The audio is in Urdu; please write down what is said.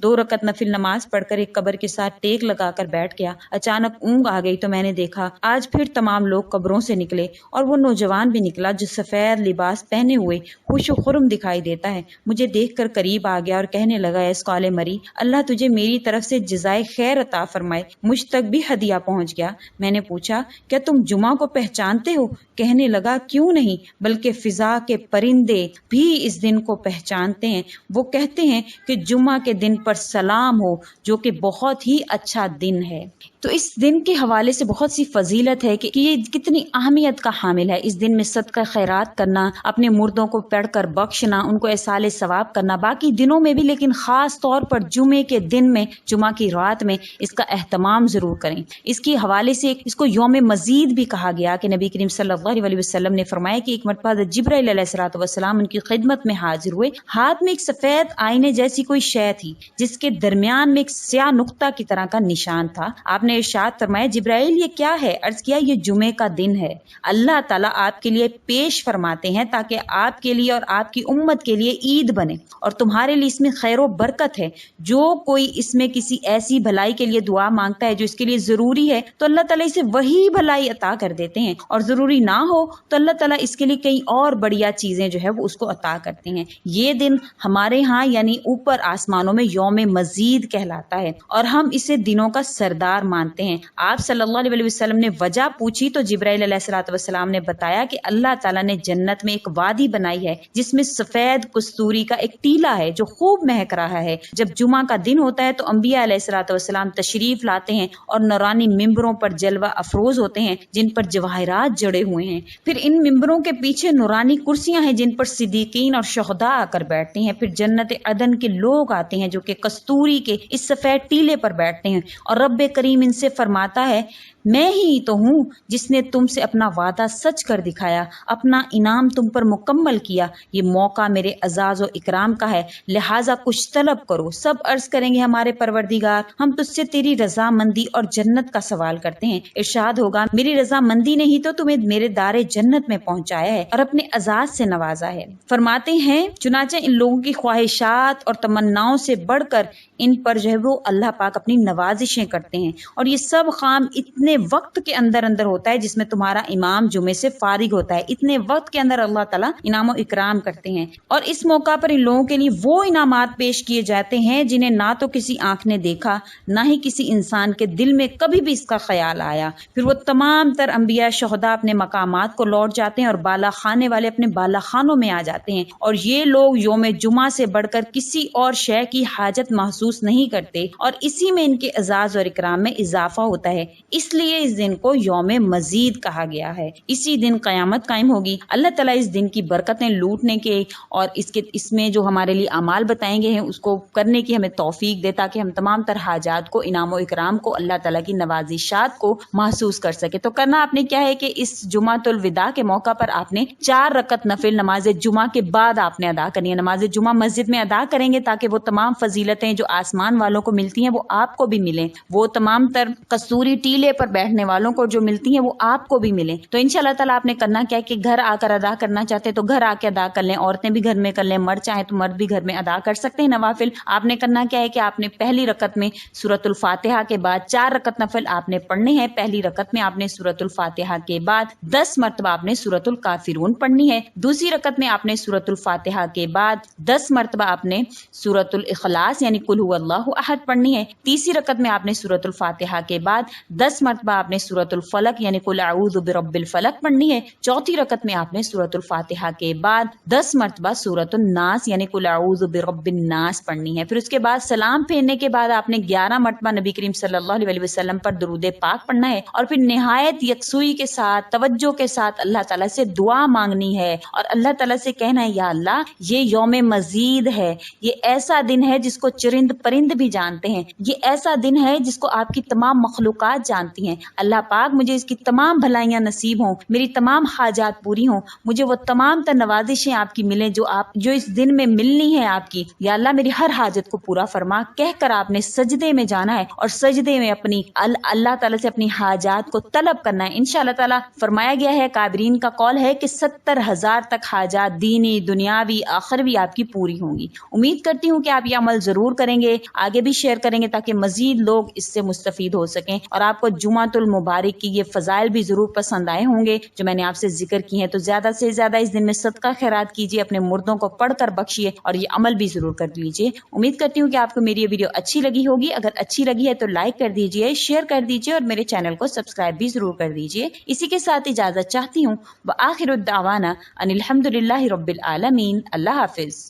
2 رکعت نفل نماز پڑھ کر ایک قبر کے ساتھ ٹیک لگا کر بیٹھ گیا۔ اچانک اونگ آ گئی تو میں نے دیکھا آج پھر تمام لوگ قبروں سے نکلے اور وہ نوجوان بھی نکلا جو سفید لباس پہنے ہوئے خوش و خرم دکھائی دیتا ہے۔ مجھے دیکھ کر قریب آ گیا اور کہنے لگا، اے قال مری، اللہ تجھے میری طرف سے جزائے خیر عطا فرمائے، مجھ تک بھی ہدیہ پہنچ گیا۔ میں نے پوچھا، کیا تم جمعہ کو پہچانتے ہو؟ کہنے لگا، کیوں نہیں، بلکہ فضا کے پرندے بھی اس دن کو پہچانتے ہیں، وہ کہتے ہیں کہ جمعہ کے دن پر سلام ہو، جو کہ بہت ہی اچھا دن ہے۔ تو اس دن کے حوالے سے بہت سی فضیلت ہے کہ یہ کتنی اہمیت کا حامل ہے۔ اس دن میں صدقہ خیرات کرنا، اپنے مردوں کو پڑھ کر بخشنا، ان کو ایصال ثواب کرنا، باقی دنوں میں بھی لیکن خاص طور پر جمعے کے دن میں، جمعہ کی رات میں اس کا اہتمام ضرور کریں۔ اس کے حوالے سے اس کو یوم مزید بھی کہا گیا کہ نبی کریم صلی اللہ علیہ وسلم نے فرمایا کہ ایک مرتبہ جبرائیل علیہ السلام ان کی خدمت میں حاضر ہوئے، ہاتھ میں ایک سفید آئینے جیسی کوئی شے تھی جس کے درمیان میں ایک سیاہ نقطہ کی طرح کا نشان تھا۔ آپ نے ارشاد فرمایا، جبرائیل یہ کیا ہے؟ عرض کیا، یہ جمعے کا دن ہے، اللہ تعالیٰ آپ کے لیے پیش فرماتے ہیں تاکہ آپ کے لیے اور آپ کی امت کے لیے عید بنے، اور تمہارے لیے اس میں خیر و برکت ہے۔ جو کوئی اس میں کسی ایسی بھلائی کے لیے دعا مانگتا ہے جو اس کے لیے ضروری ہے تو اللہ تعالیٰ اسے وہی بھلائی عطا کر دیتے ہیں، اور ضروری نہ ہو تو اللہ تعالیٰ اس کے لیے کئی اور بڑھیا چیزیں جو ہے وہ اس کو عطا کرتے ہیں۔ یہ دن ہمارے ہاں یعنی اوپر آسمانوں میں یوم مزید کہلاتا ہے، اور ہم اسے دنوں کا سردار مانتے ہیں۔ آپ صلی اللہ علیہ وسلم نے وجہ پوچھی تو جبرائیل علیہ السلام نے بتایا کہ اللہ تعالیٰ نے جنت میں ایک وادی بنائی ہے جس میں سفید کستوری کا ایک ٹیلا ہے جو خوب مہک رہا ہے۔ جب جمعہ کا دن ہوتا ہے تو انبیاء علیہ السلام تشریف لاتے ہیں اور نورانی ممبروں پر جلوہ افروز ہوتے ہیں جن پر جواہرات جڑے ہوئے ہیں۔ پھر ان ممبروں کے پیچھے نورانی کرسیاں ہیں جن پر صدیقین اور شہداء آ کر بیٹھتے ہیں۔ پھر جنت عدن کے لوگ آتے ہیں جو کہ کستوری کے اس سفید ٹیلے پر بیٹھتے ہیں، اور رب کریم ان سے فرماتا ہے، میں ہی تو ہوں جس نے تم سے اپنا وعدہ سچ کر دکھایا، اپنا انعام تم پر مکمل کیا۔ یہ موقع میرے اعزاز و اکرام کا ہے، لہٰذا کچھ طلب کرو۔ سب عرض کریں گے، ہمارے پروردگار، ہم تجھ سے تیری رضامندی اور جنت کا سوال کرتے ہیں۔ ارشاد ہوگا، میری رضامندی نے ہی تو تمہیں میرے دار جنت میں پہنچایا ہے اور اپنے اعزاز سے نوازا ہے۔ فرماتے ہیں، چنانچہ ان لوگوں کی خواہشات اور تمناؤں سے بڑھ کر ان پر جو ہے وہ اللہ پاک اپنی نوازشیں کرتے ہیں، اور یہ سب کام اتنے وقت کے اندر ہوتا ہے جس میں تمہارا امام جمعے سے فارغ ہوتا ہے۔ اتنے وقت کے اندر اللہ تعالیٰ انعام و اکرام کرتے ہیں، اور اس موقع پر ان لوگوں کے لیے وہ انعامات پیش کیے جاتے ہیں جنہیں نہ تو کسی آنکھ نے دیکھا، نہ ہی کسی انسان کے دل میں کبھی بھی اس کا خیال آیا۔ پھر وہ تمام تر انبیاء شہداء اپنے مقامات کو لوٹ جاتے ہیں اور بالا خانے والے اپنے بالا خانوں میں آ جاتے ہیں، اور یہ لوگ یوم جمعہ سے بڑھ کر کسی اور شے کی حاجت محسوس نہیں کرتے، اور اسی میں ان کے اعزاز اور اکرام میں اضافہ ہوتا ہے۔ اس لیے اس دن کو یوم مزید کہا گیا ہے۔ اسی دن قیامت قائم ہوگی۔ اللہ تعالیٰ اس دن کی برکتیں لوٹنے کے اور اس میں جو ہمارے لیے اعمال بتائیں گے ہیں اس کو کرنے کی ہمیں توفیق دے، تاکہ ہم تمام تر حاجات کو، انعام و اکرام کو، اللہ تعالیٰ کی نوازشات کو محسوس کر سکے۔ تو کرنا آپ نے کیا ہے کہ اس جمعۃ الوداع کے موقع پر آپ نے 4 رکعت نفل نماز جمعہ کے بعد آپ نے ادا کرنی ہے۔ نماز جمعہ مسجد میں ادا کریں گے تاکہ وہ تمام فضیلتیں جو آسمان والوں کو ملتی ہیں وہ آپ کو بھی ملیں، وہ تمام تر کستوری ٹیلے پر بیٹھنے والوں کو جو ملتی ہیں وہ آپ کو بھی ملیں۔ تو انشاءاللہ تعالیٰ آپ نے کرنا کیا ہے کہ گھر آ کر ادا کرنا چاہتے تو گھر آ کے ادا کر لیں، عورتیں بھی گھر میں کر لیں، مرد چاہیں تو مرد بھی گھر میں ادا کر سکتے ہیں نوافل۔ آپ نے کرنا کیا ہے کہ آپ نے پہلی رکعت میں سورۃ الفاتحہ کے بعد 4 رکعت نفل آپ نے پڑھنے ہیں۔ پہلی رکعت میں آپ نے سورۃ الفاتحہ کے بعد 10 مرتبہ آپ نے سورۃ الکافرون پڑھنی ہے۔ دوسری رکعت میں آپ نے سورۃ الفاتحہ کے بعد 10 مرتبہ آپ نے سورۃ الاخلاص یعنی قل هو اللہ احد پڑھنی ہے۔ تیسری رکعت میں آپ نے سورۃ الفاتحہ کے بعد 10 مرتبہ آپ نے سورۃ الفلق یعنی قل اعوذ برب الفلق پڑھنی ہے۔ چوتھی رکعت میں آپ نے سورۃ الفاتحہ کے بعد 10 مرتبہ سورۃ الناس یعنی قل اعوذ برب الناس پڑھنی ہے۔ پھر اس کے بعد سلام پھیرنے کے بعد آپ نے 11 مرتبہ نبی کریم صلی اللہ علیہ وسلم پر درود پاک پڑھنا ہے، اور پھر نہایت یکسوئی کے ساتھ، توجہ کے ساتھ اللہ تعالیٰ سے دعا مانگنی ہے، اور اللہ تعالیٰ سے کہنا ہے، یا اللہ یہ یوم مزید ہے، یہ ایسا دن ہے جس کو چرند پرند بھی جانتے ہیں، یہ ایسا دن ہے جس کو آپ کی تمام مخلوقات جانتی ہیں۔ اللہ پاک مجھے اس کی تمام بھلائیاں نصیب ہوں، میری تمام حاجات پوری ہوں، مجھے وہ تمام تر نوازشیں آپ کی ملیں جو اس دن میں ملنی ہے آپ کی۔ یا اللہ میری ہر حاجت کو پورا فرما، کہہ کر آپ نے سجدے میں جانا ہے اور سجدے میں اپنی اللہ تعالیٰ سے اپنی حاجات کو طلب کرنا ہے۔ انشاءاللہ تعالیٰ فرمایا گیا ہے، کابرین کا قول ہے کہ 70,000 تک حاجات دینی دنیاوی آخروی آپ کی پوری ہوں گی۔ امید کرتی ہوں کہ آپ یہ عمل ضرور کریں گے، آگے بھی شیئر کریں گے تاکہ مزید لوگ اس سے مستفید ہو سکیں، اور آپ کو جمعۃ المبارک کی یہ فضائل بھی ضرور پسند آئے ہوں گے جو میں نے آپ سے ذکر کی ہیں۔ تو زیادہ سے زیادہ اس دن میں صدقہ خیرات کیجیے، اپنے مردوں کو پڑھ کر بخشیے اور یہ عمل بھی ضرور کر لیجیے۔ امید کرتی ہوں کہ آپ کو میری یہ ویڈیو اچھی لگی ہوگی، اگر اچھی لگی ہے تو لائک کر دیجیے، شیئر کر دیجیے اور میرے چینل کو سبسکرائب بھی ضرور کر دیجیے۔ اسی کے ساتھ اجازت چاہتی ہوں، وآخر الدعوانا ان الحمد للہ رب العالمین۔ اللہ حافظ۔